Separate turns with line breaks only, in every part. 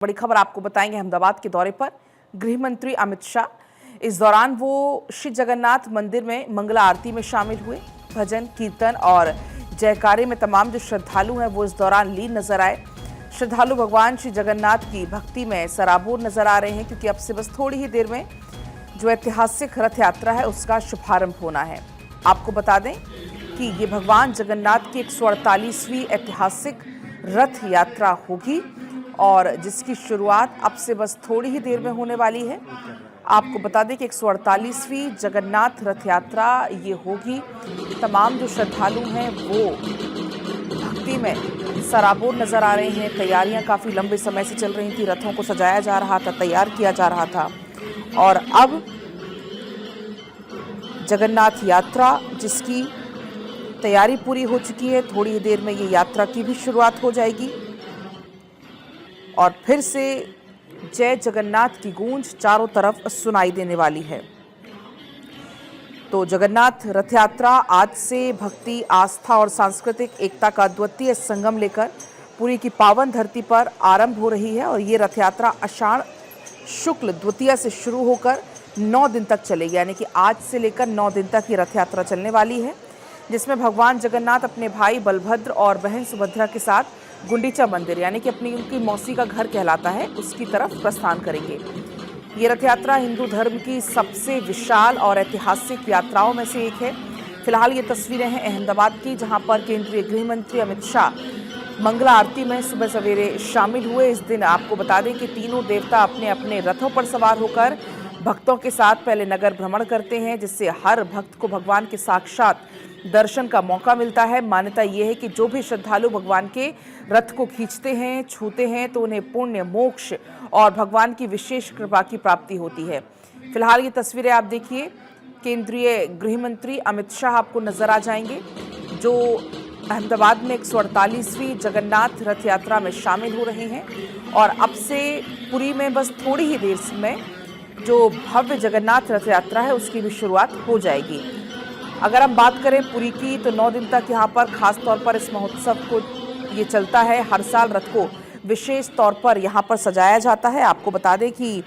बड़ी खबर आपको बताएंगे। अहमदाबाद के दौरे पर गृह मंत्री अमित शाह। इस दौरान वो श्री जगन्नाथ मंदिर में मंगला आरती में शामिल हुए। भजन कीर्तन और जयकारे में तमाम जो श्रद्धालु हैं वो इस दौरान लीन नजर आए। श्रद्धालु भगवान श्री जगन्नाथ की भक्ति में सराबोर नजर आ रहे हैं, क्योंकि अब से बस थोड़ी ही देर में जो ऐतिहासिक रथ यात्रा है उसका शुभारंभ होना है। आपको बता दें कि ये भगवान जगन्नाथ की 148वीं ऐतिहासिक रथ यात्रा होगी और जिसकी शुरुआत अब से बस थोड़ी ही देर में होने वाली है। आपको बता दें कि 148वीं जगन्नाथ रथ यात्रा ये होगी। तमाम जो श्रद्धालु हैं वो भक्ति में सराबोर नजर आ रहे हैं। तैयारियां काफ़ी लंबे समय से चल रही थी, रथों को सजाया जा रहा था, तैयार किया जा रहा था और अब जगन्नाथ यात्रा जिसकी तैयारी पूरी हो चुकी है, थोड़ी ही देर में ये यात्रा की भी शुरुआत हो जाएगी और फिर से जय जगन्नाथ की गूंज चारों तरफ सुनाई देने वाली है। तो जगन्नाथ रथ यात्रा आज से भक्ति, आस्था और सांस्कृतिक एकता का अद्वितीय संगम लेकर पुरी की पावन धरती पर आरंभ हो रही है और ये रथ यात्रा आषाढ़ शुक्ल द्वितीया से शुरू होकर 9 दिन तक चलेगी। यानी कि आज से लेकर 9 दिन तक ये रथ यात्रा चलने वाली है, जिसमें भगवान जगन्नाथ अपने भाई बलभद्र और बहन सुभद्रा के साथ गुंडीचा मंदिर, यानी कि अपनी उनकी मौसी का घर कहलाता है, उसकी तरफ प्रस्थान करेंगे। ये रथ यात्रा हिंदू धर्म की सबसे विशाल और ऐतिहासिक यात्राओं में से एक है। फिलहाल ये तस्वीरें हैं अहमदाबाद की, जहां पर केंद्रीय गृह मंत्री अमित शाह मंगला आरती में सुबह सवेरे शामिल हुए। इस दिन आपको बता दें कि तीनों देवता अपने अपने रथों पर सवार होकर भक्तों के साथ पहले नगर भ्रमण करते हैं, जिससे हर भक्त को भगवान के साक्षात दर्शन का मौका मिलता है। मान्यता यह है कि जो भी श्रद्धालु भगवान के रथ को खींचते हैं, छूते हैं, तो उन्हें पुण्य, मोक्ष और भगवान की विशेष कृपा की प्राप्ति होती है। फिलहाल ये तस्वीरें आप देखिए, केंद्रीय गृह मंत्री अमित शाह आपको नजर आ जाएंगे, जो अहमदाबाद में 148वीं जगन्नाथ रथ यात्रा में शामिल हो रहे हैं और अब से पुरी में बस थोड़ी ही देर में जो भव्य जगन्नाथ रथ यात्रा है उसकी भी शुरुआत हो जाएगी। अगर हम बात करें पुरी की, तो 9 दिन तक यहाँ पर खास तौर पर इस महोत्सव को ये चलता है। हर साल रथ को विशेष तौर पर यहाँ पर सजाया जाता है। आपको बता दें कि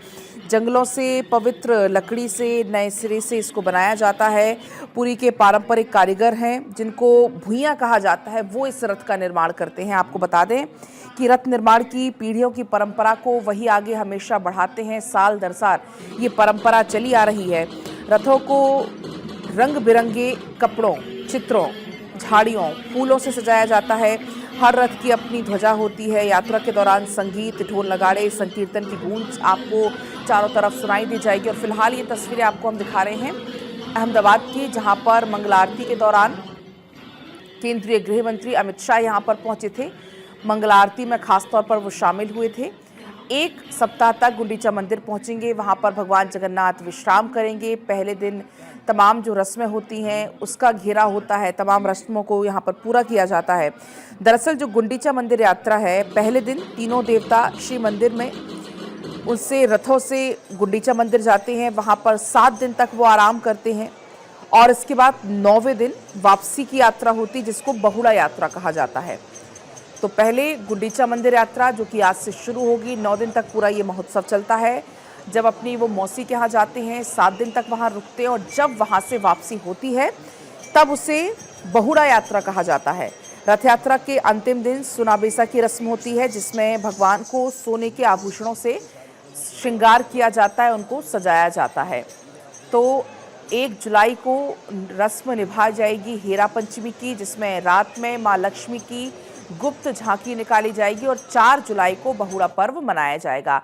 जंगलों से, पवित्र लकड़ी से, नए सिरे से इसको बनाया जाता है। पुरी के पारंपरिक कारीगर हैं, जिनको भुइयाँ कहा जाता है, वो इस रथ का निर्माण करते हैं। आपको बता दें कि रथ निर्माण की पीढ़ियों की परंपरा को वही आगे हमेशा बढ़ाते हैं। साल दर साल ये परंपरा चली आ रही है। रथों को रंग बिरंगे कपड़ों, चित्रों, झाड़ियों, फूलों से सजाया जाता है। हर रथ की अपनी ध्वजा होती है। यात्रा के दौरान संगीत, ढोल नगाड़े, संकीर्तन की गूंज आपको चारों तरफ सुनाई दी जाएगी। और फिलहाल ये तस्वीरें आपको हम दिखा रहे हैं अहमदाबाद की, जहां पर मंगला आरती के दौरान केंद्रीय गृह मंत्री अमित शाह यहां पर पहुंचे थे। मंगला आरती में खास तौर पर वो शामिल हुए थे। 1 सप्ताह तक गुंडीचा मंदिर पहुंचेंगे, वहां पर भगवान जगन्नाथ विश्राम करेंगे। पहले दिन तमाम जो रस्में होती हैं उसका घेरा होता है, तमाम रस्मों को यहाँ पर पूरा किया जाता है। दरअसल जो गुंडीचा मंदिर यात्रा है, पहले दिन तीनों देवता श्री मंदिर में उनसे रथों से गुंडीचा मंदिर जाते हैं, वहाँ पर 7 दिन तक वो आराम करते हैं और इसके बाद 9वें दिन वापसी की यात्रा होती है, जिसको बहुड़ा यात्रा कहा जाता है। तो पहले गुंडीचा मंदिर यात्रा जो कि आज से शुरू होगी, 9 दिन तक पूरा ये महोत्सव चलता है। जब अपनी वो मौसी के यहाँ जाते हैं, 7 दिन तक वहाँ रुकते हैं और जब वहाँ से वापसी होती है तब उसे बहुड़ा यात्रा कहा जाता है। रथ यात्रा के अंतिम दिन सुनाबेसा की रस्म होती है, जिसमें भगवान को सोने के आभूषणों से श्रृंगार किया जाता है, उनको सजाया जाता है। तो 1 जुलाई को रस्म निभाई जाएगी हेरा पंचमी की, जिसमें रात में माँ लक्ष्मी की गुप्त झांकी निकाली जाएगी और 4 जुलाई को बहुड़ा पर्व मनाया जाएगा।